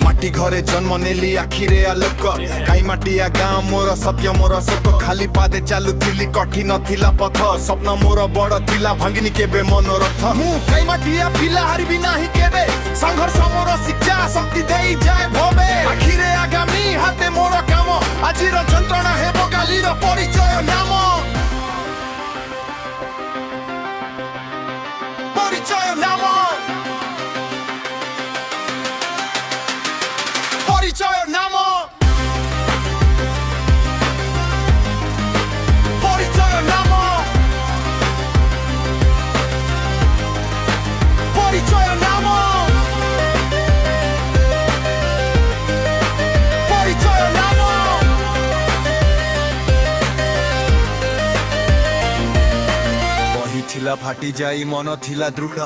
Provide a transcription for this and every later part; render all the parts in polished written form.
माटी घरे जन्म नेली आखिरे आलोक काई माटिया गाँ मोर सत्य मोर शोक खाली पादे चालुथिली कठिन थिला पथ स्वप्न मोर बड़ थिला भांगिनी केबे मनोरथ मु काई माटिया पिला हारिबी नाही केबे संघर्ष मोर शिक्षा शक्ति देई जाए भवे आखिरे आगामी हाते मोर काम आजिर जंत्रणा हेबो कालीर परिचय नाम परिचय नाम परिचय नाम परिचय नाम परिचय नाम परिचय नाम बही थिला फाटी जाई मन थिला दृढ़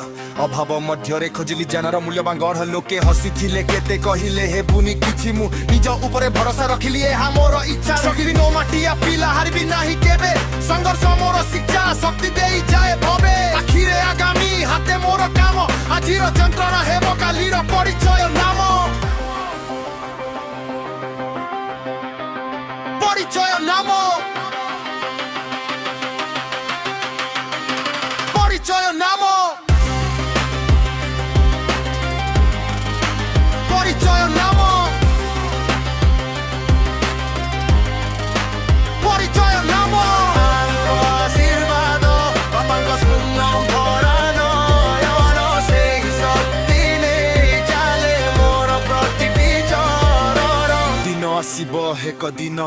अभाव मध्यरे खोजिली जानर मूल्यवान गढ़ लोके हसी थिले केते कहिले हे बुनी किछि मु निज ऊपर भरोसा रखिली एहा मोर इच्छा सकिरी नो माटिया पिला हारबी नाही केबे संघर्ष मोर शिक्षा शक्ति देई जाए भवे आखिरे आगामी हाते मोर काम आजिर जंत्रणा हेबो कालीर परिचय नाम परिचय नाम परिचय नाम परिचय नाम परिचय नाम आशीर्वाद बाबाଙ୍କ ସ୍ପୂର୍ଣ୍ଣ ଭରଣ ୟବନ ସେହି ଶକ୍ତି ନେଇ ଚାଲେ ମୋର ପ୍ରତିଟି ଚରଣ ଦିନ ଆସିବ ଏକ ଦିନ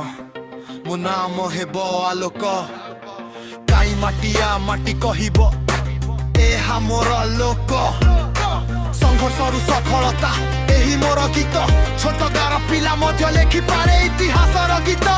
ମୋ ନାମ ହେବ ଆଲୋକ କାଇ ମାଟିଆ ମାଟି କହିବ ଏହା ମୋର ଲୋକ संघर्षरु सफलता एही मोर गीत छोट गार पिला मध्य लेखि पारे इतिहासर गीत